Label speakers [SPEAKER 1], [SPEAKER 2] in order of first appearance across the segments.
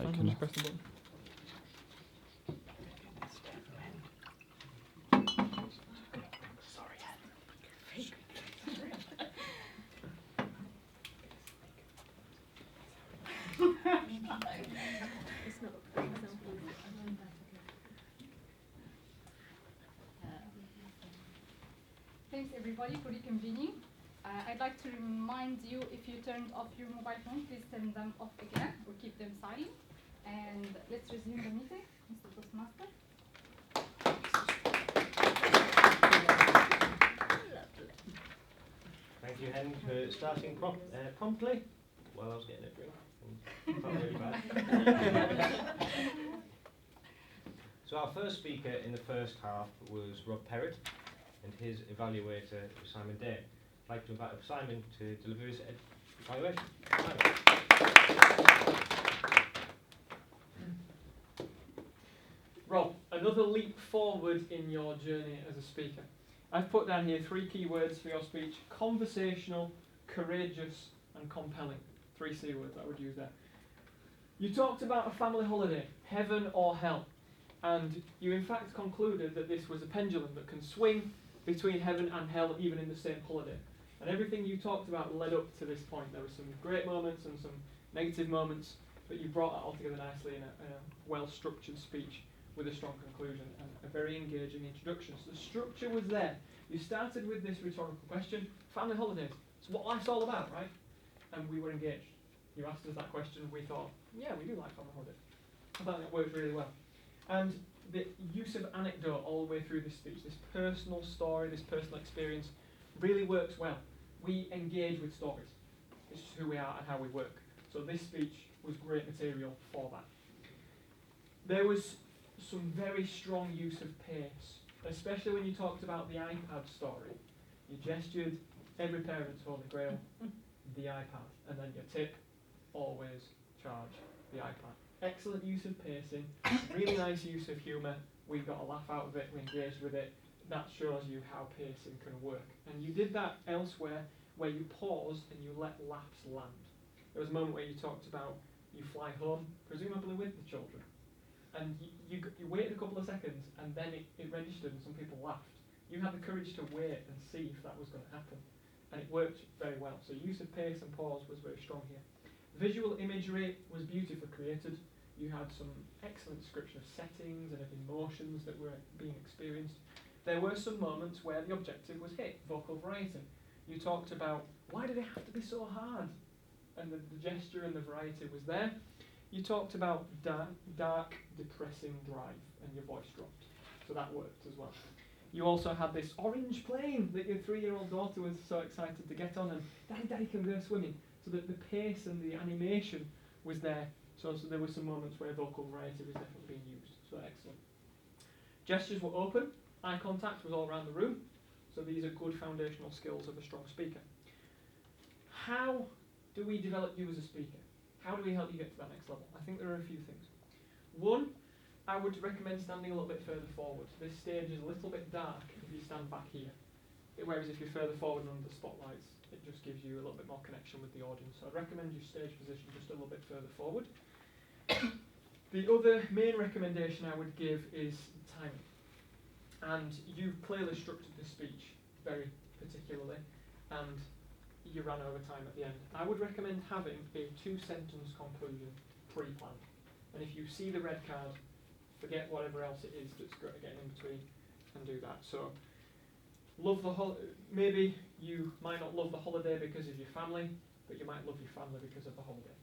[SPEAKER 1] icon.
[SPEAKER 2] Just press the button.
[SPEAKER 3] It's not a great example.
[SPEAKER 4] Thanks everybody for reconvening. I'd like to remind you, if you turned off your mobile phone, please turn them off again or keep them silent. And let's resume the meeting. Mr. Toastmaster.
[SPEAKER 5] Thank you, Hen, for starting promptly. Well, I was getting a drink. Felt really bad. So our first speaker in the first half was Rob Perrott, and his evaluator was Simon Day. I'd like to invite Simon to deliver his evaluation. Simon.
[SPEAKER 2] Rob, another leap forward in your journey as a speaker. I've put down here 3 key words for your speech: conversational, courageous, and compelling. 3 C words I would use there. You talked about a family holiday, heaven or hell, and you in fact concluded that this was a pendulum that can swing between heaven and hell even in the same holiday. And everything you talked about led up to this point. There were some great moments and some negative moments, but you brought that all together nicely in a well-structured speech with a strong conclusion and a very engaging introduction. So the structure was there. You started with this rhetorical question: family holidays. It's what life's all about, right? And we were engaged. You asked us that question, we thought, yeah, we do like family holidays. I thought that worked really well. And the use of anecdote all the way through this speech, this personal story, this personal experience, really works well. We engage with stories. It's just who we are and how we work. So this speech was great material for that. There was some very strong use of pace, especially when you talked about the iPad story. You gestured, every parent's holy grail, the iPad, and then your tip, always charge the iPad. Excellent use of pacing, really nice use of humour. We got a laugh out of it, we engaged with it. That shows you how pacing can work. And you did that elsewhere, where you paused and you let laughs land. There was a moment where you talked about you fly home, presumably with the children, and you waited a couple of seconds, and then it registered and some people laughed. You had the courage to wait and see if that was going to happen, and it worked very well. So use of pace and pause was very strong here. Visual imagery was beautifully created. You had some excellent description of settings and of emotions that were being experienced. There were some moments where the objective was hit, vocal variety. You talked about, why did it have to be so hard? And the gesture and the variety was there. You talked about dark, depressing drive, and your voice dropped. So that worked as well. You also had this orange plane that your 3-year-old daughter was so excited to get on, and Daddy can go swimming. So that the pace and the animation was there. So there were some moments where vocal variety was definitely being used. So excellent. Gestures were open. Eye contact was all around the room. So these are good foundational skills of a strong speaker. How do we develop you as a speaker? How do we help you get to that next level? I think there are a few things. One, I would recommend standing a little bit further forward. This stage is a little bit dark if you stand back here. Whereas if you're further forward and under the spotlights, it just gives you a little bit more connection with the audience. So I'd recommend your stage position just a little bit further forward. The other main recommendation I would give is timing. And you've clearly structured this speech very particularly, and you ran over time at the end. I would recommend having a 2-sentence conclusion pre-planned. And if you see the red card, forget whatever else it is that's getting in between and do that. So love the maybe you might not love the holiday because of your family, but you might love your family because of the holiday.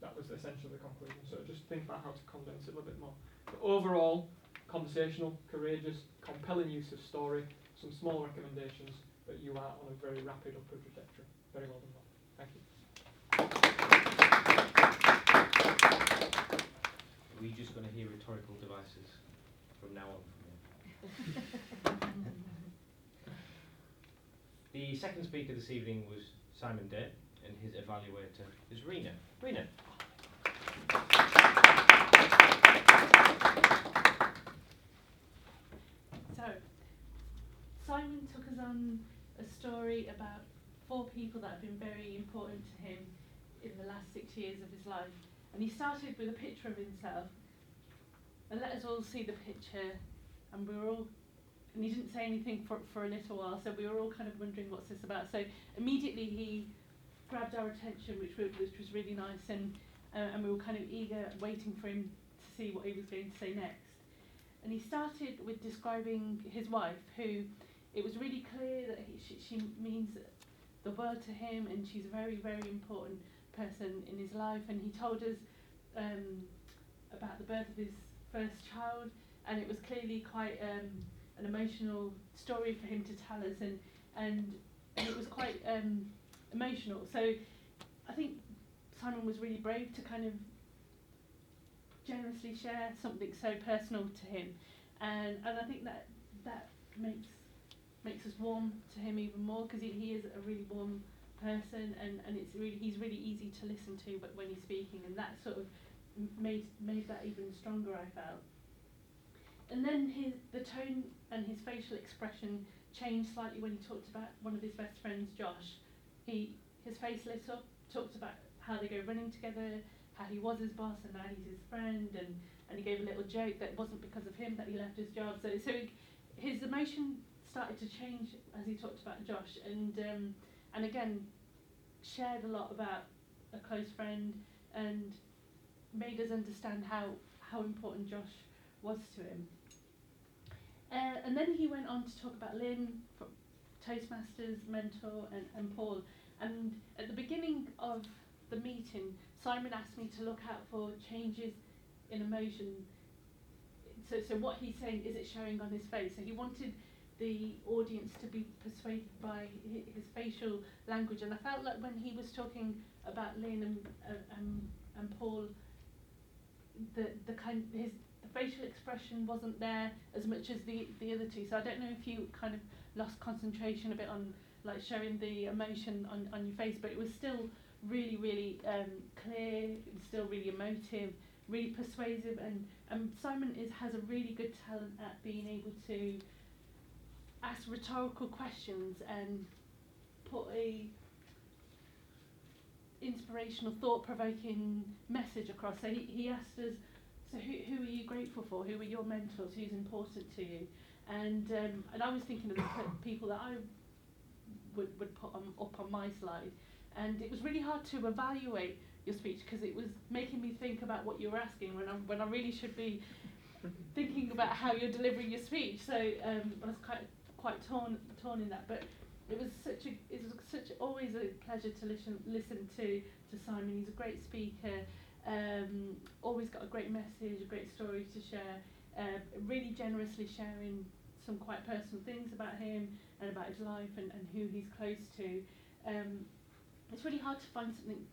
[SPEAKER 2] That was essentially the conclusion. So just think about how to condense it a little bit more. But overall, conversational, courageous, compelling use of story, some small recommendations, but you are on a very rapid upward trajectory. Very well done, Rob. Thank you.
[SPEAKER 5] Are we just going to hear rhetorical devices from now on? The second speaker this evening was Simon Day, and his evaluator is Rena. Rena.
[SPEAKER 3] So, Simon took us on a story about 4 people that have been very important to him in the last 6 years of his life. And he started with a picture of himself and let us all see the picture, and we were all, and he didn't say anything for a little while, so we were all kind of wondering what's this about. So immediately he grabbed our attention, which was really nice, and we were kind of eager, waiting for him to see what he was going to say next. And he started with describing his wife, who it was really clear that she means the world to him, and she's a very, very important person in his life. And he told us about the birth of his first child, and it was clearly quite an emotional story for him to tell us, and it was quite emotional. So I think Simon was really brave to kind of generously share something so personal to him, and I think that makes us warm to him even more, because he is a really warm person, and he's really easy to listen to but when he's speaking, and that sort of made that even stronger, I felt. And then the tone and his facial expression changed slightly when he talked about one of his best friends, Josh. His face lit up, talked about how they go running together, how he was his boss and now he's his friend, and he gave a little joke that it wasn't because of him that he left his job. So his emotion started to change as he talked about Josh, and again shared a lot about a close friend, and made us understand how important Josh was to him. And then he went on to talk about Lynn, Toastmasters mentor, and Paul. And at the beginning of the meeting, Simon asked me to look out for changes in emotion. So what he's saying, is it showing on his face? So he wanted the audience to be persuaded by his facial language. And I felt like when he was talking about Lynn and Paul, the facial expression wasn't there as much as the other two. So I don't know if you kind of lost concentration a bit on like showing the emotion on your face, but it was still really, really clear. It was still really emotive, really persuasive, and Simon has a really good talent at being able to ask rhetorical questions and put a inspirational, thought-provoking message across. So he asked us, so who are you grateful for? Who are your mentors? Who's important to you? And I was thinking of the people that I would put up on my slide, and it was really hard to evaluate your speech because it was making me think about what you were asking when I really should be thinking about how you're delivering your speech. So I was quite torn in that, but it was always a pleasure to listen to Simon. He's a great speaker. Always got a great message, a great story to share, really generously sharing some quite personal things about him and about his life and who he's close to. It's really hard to find something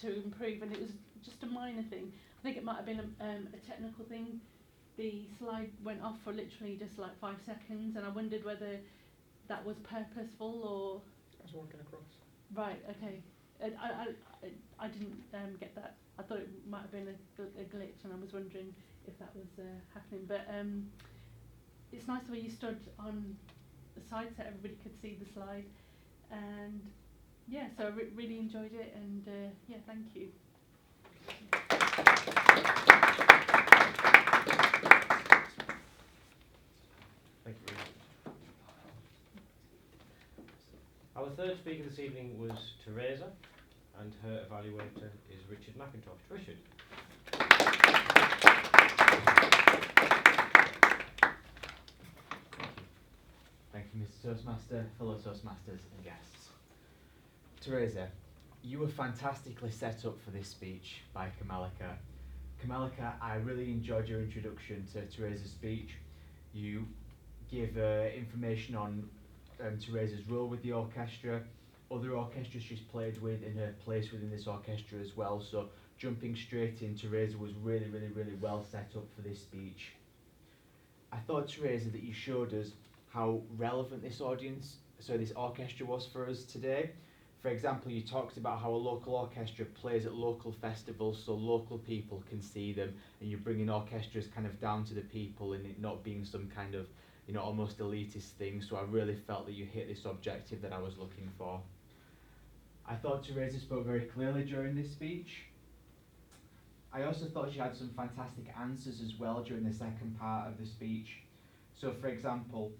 [SPEAKER 3] to improve, and it was just a minor thing. I think it might have been a technical thing. The slide went off for literally just like 5 seconds, and I wondered whether that was purposeful or...
[SPEAKER 2] I was walking across.
[SPEAKER 3] Right, okay. I didn't get that. I thought it might have been a glitch, and I was wondering if that was happening. But it's nice the way you stood on the side so everybody could see the slide. And yeah, so I really enjoyed it, and yeah, thank you.
[SPEAKER 5] Thank you. Our third speaker this evening was Teresa, and her evaluator is Richard McIntosh. Richard.
[SPEAKER 1] Thank you, Mr. Toastmaster, fellow Toastmasters and guests. Teresa, you were fantastically set up for this speech by Kamalika. Kamalika, I really enjoyed your introduction to Teresa's speech. You gave information on Teresa's role with the orchestra, other orchestras she's played with, and her place within this orchestra as well. So jumping straight in, Teresa was really, really, really well set up for this speech. I thought, Teresa, that you showed us how relevant this orchestra was for us today. For example, you talked about how a local orchestra plays at local festivals so local people can see them, and you're bringing orchestras kind of down to the people and it not being some kind of, you know, almost elitist thing. So I really felt that you hit this objective that I was looking for. I thought Teresa spoke very clearly during this speech. I also thought she had some fantastic answers as well during the second part of the speech. So, for example,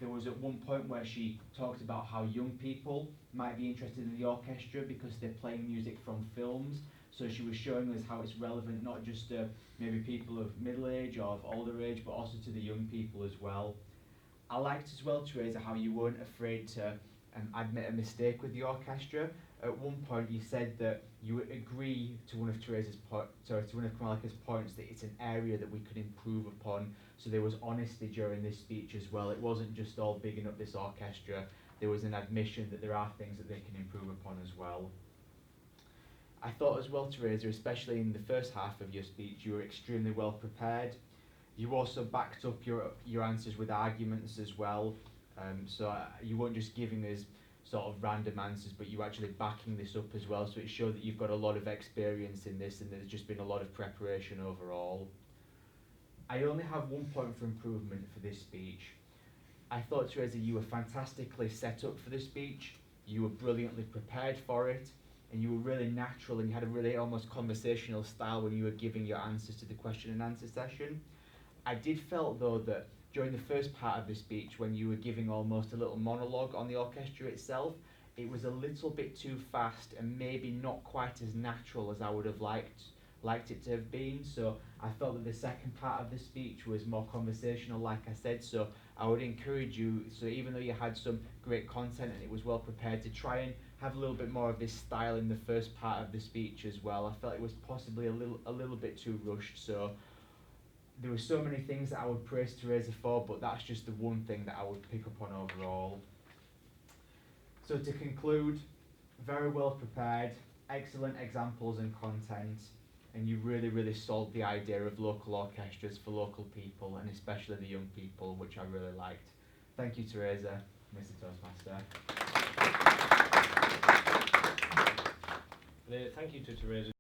[SPEAKER 1] there was at one point where she talked about how young people might be interested in the orchestra because they're playing music from films. So she was showing us how it's relevant not just to maybe people of middle age or of older age, but also to the young people as well. I liked as well, Teresa, how you weren't afraid to admit a mistake with the orchestra. At one point, you said that you would agree to one of to one of Kamalika's points that it's an area that we could improve upon. So there was honesty during this speech as well. It wasn't just all bigging up this orchestra. There was an admission that there are things that they can improve upon as well. I thought as well, Teresa, especially in the first half of your speech, you were extremely well prepared. You also backed up your answers with arguments as well. So you weren't just giving us sort of random answers, but you actually backing this up as well. So it showed that you've got a lot of experience in this and there's just been a lot of preparation overall. I only have 1 point for improvement for this speech. I thought, Teresa, you were fantastically set up for this speech. You were brilliantly prepared for it, and you were really natural, and you had a really almost conversational style when you were giving your answers to the question and answer session. I did felt though that during the first part of the speech, when you were giving almost a little monologue on the orchestra itself, it was a little bit too fast and maybe not quite as natural as I would have liked it to have been. So I felt that the second part of the speech was more conversational, like I said. So I would encourage you, so even though you had some great content and it was well prepared, to try and have a little bit more of this style in the first part of the speech as well. I felt it was possibly a little bit too rushed. So there were so many things that I would praise Teresa for, but that's just the one thing that I would pick up on overall. So to conclude, very well prepared, excellent examples and content, and you really sold the idea of local orchestras for local people, and especially the young people, which I really liked. Thank you, Teresa, Mr. Toastmaster.
[SPEAKER 5] Thank you to Teresa.